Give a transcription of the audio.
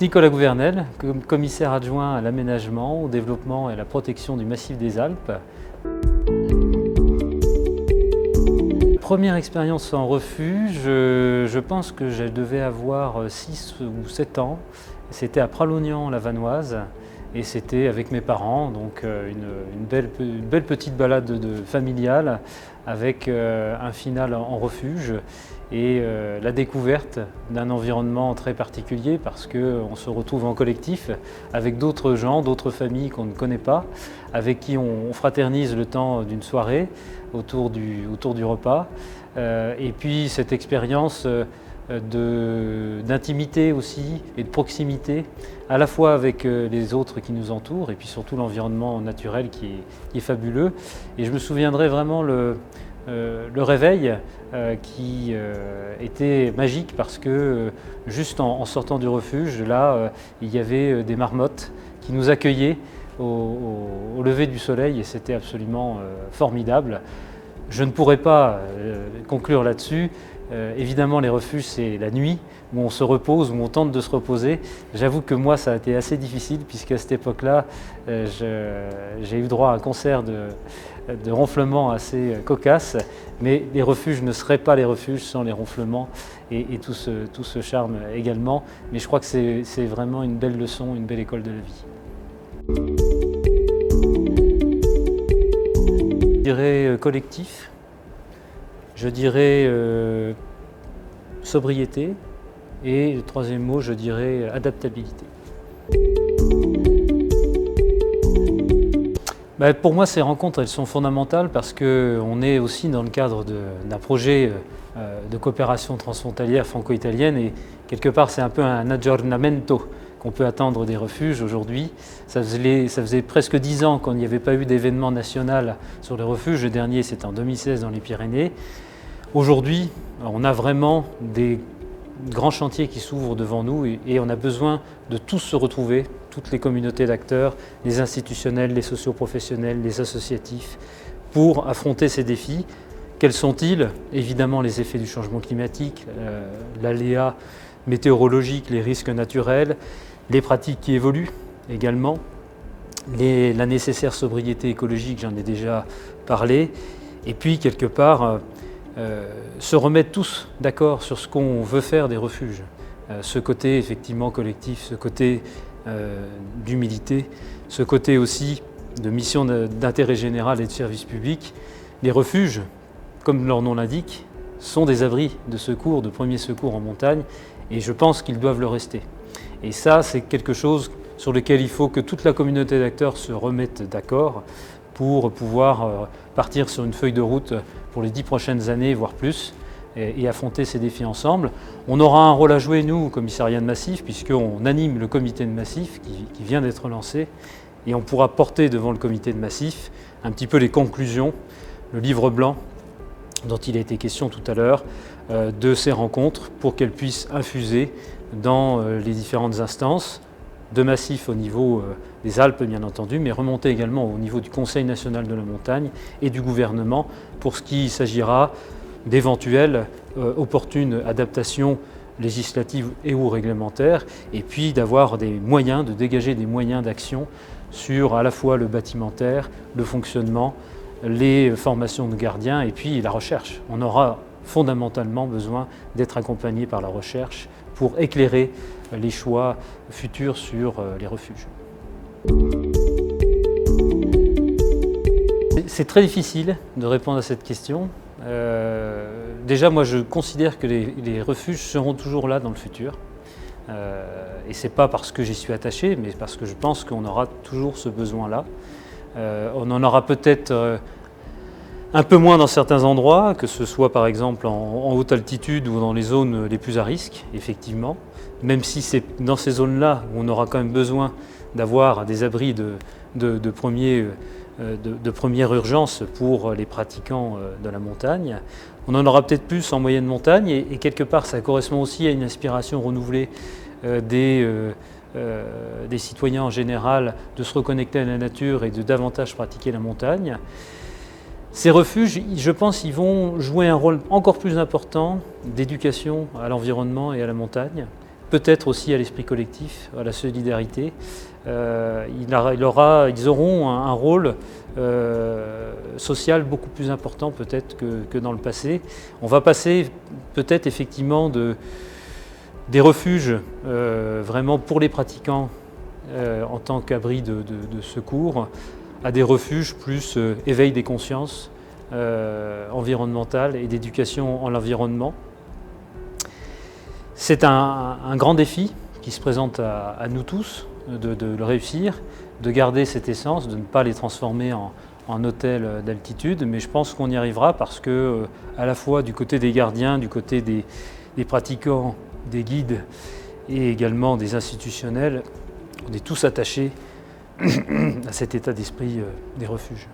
Nicolas Gouvernel, commissaire adjoint à l'aménagement, au développement et à la protection du massif des Alpes. Première expérience en refuge, je pense que je devais avoir 6 ou 7 ans. C'était à Pralognan-la-Vanoise et c'était avec mes parents, donc une belle petite balade familiale avec un final en refuge et la découverte d'un environnement très particulier parce qu'on se retrouve en collectif avec d'autres gens, d'autres familles qu'on ne connaît pas, avec qui on fraternise le temps d'une soirée autour du repas. Et puis cette expérience d'intimité aussi et de proximité, à la fois avec les autres qui nous entourent et puis surtout l'environnement naturel qui est fabuleux. Et je me souviendrai vraiment le réveil qui était magique parce que juste en sortant du refuge, là, il y avait des marmottes qui nous accueillaient au lever du soleil et c'était absolument formidable. Je ne pourrais pas conclure là-dessus. Évidemment, les refuges, c'est la nuit où on se repose, où on tente de se reposer. J'avoue que moi, ça a été assez difficile puisqu'à cette époque-là, j'ai eu droit à un concert de ronflements assez cocasse, mais les refuges ne seraient pas les refuges sans les ronflements et tout ce charme également. Mais je crois que c'est vraiment une belle leçon, une belle école de la vie. Je dirais collectif, je dirais sobriété et le troisième mot, je dirais adaptabilité. Pour moi, ces rencontres, elles sont fondamentales parce qu'on est aussi dans le cadre d'un projet de coopération transfrontalière franco-italienne et quelque part, c'est un peu un aggiornamento qu'on peut attendre des refuges aujourd'hui. Ça faisait presque 10 ans qu'on n'y avait pas eu d'événement national sur les refuges. Le dernier, c'était en 2016 dans les Pyrénées. Aujourd'hui, on a vraiment des grands chantiers qui s'ouvrent devant nous et on a besoin de tous se retrouver, toutes les communautés d'acteurs, les institutionnels, les socioprofessionnels, les associatifs, pour affronter ces défis. Quels sont-ils? Évidemment, les effets du changement climatique, l'aléa météorologique, les risques naturels, les pratiques qui évoluent également, la nécessaire sobriété écologique, j'en ai déjà parlé, et puis quelque part se remettre tous d'accord sur ce qu'on veut faire des refuges. Ce côté effectivement collectif, ce côté d'humilité, ce côté aussi de mission d'intérêt général et de service public. Les refuges, comme leur nom l'indique, sont des abris de secours, de premiers secours en montagne, et je pense qu'ils doivent le rester. Et ça, c'est quelque chose sur lequel il faut que toute la communauté d'acteurs se remette d'accord pour pouvoir partir sur une feuille de route pour les 10 prochaines années, voire plus, et affronter ces défis ensemble. On aura un rôle à jouer, nous, au commissariat de massif, puisqu'on anime le comité de massif qui vient d'être lancé, et on pourra porter devant le comité de massif un petit peu les conclusions, le livre blanc dont il a été question tout à l'heure, de ces rencontres pour qu'elles puissent infuser dans les différentes instances de massif au niveau des Alpes bien entendu, mais remonter également au niveau du Conseil national de la montagne et du gouvernement pour ce qui s'agira d'éventuelles opportunes adaptations législatives et ou réglementaires, et puis d'avoir des moyens, de dégager des moyens d'action sur à la fois le bâtimentaire, le fonctionnement, les formations de gardiens et puis la recherche. On aura fondamentalement besoin d'être accompagné par la recherche pour éclairer les choix futurs sur les refuges. C'est très difficile de répondre à cette question. Déjà, moi, je considère que les refuges seront toujours là dans le futur. Et ce n'est pas parce que j'y suis attaché, mais parce que je pense qu'on aura toujours ce besoin-là. On en aura peut-être un peu moins dans certains endroits, que ce soit par exemple en haute altitude ou dans les zones les plus à risque, effectivement. Même si c'est dans ces zones-là où on aura quand même besoin d'avoir des abris de première urgence pour les pratiquants de la montagne. On en aura peut-être plus en moyenne montagne et quelque part ça correspond aussi à une aspiration renouvelée des citoyens en général de se reconnecter à la nature et de davantage pratiquer la montagne. Ces refuges, je pense, ils vont jouer un rôle encore plus important d'éducation à l'environnement et à la montagne, peut-être aussi à l'esprit collectif, à la solidarité. Ils auront un rôle social beaucoup plus important peut-être que dans le passé. On va passer peut-être effectivement des refuges vraiment pour les pratiquants en tant qu'abri de secours à des refuges plus éveil des consciences environnementales et d'éducation en l'environnement. C'est un grand défi qui se présente à nous tous de le réussir, de garder cette essence, de ne pas les transformer en hôtels d'altitude, mais je pense qu'on y arrivera parce que, à la fois du côté des gardiens, du côté des pratiquants, des guides et également des institutionnels, on est tous attachés à cet état d'esprit des refuges.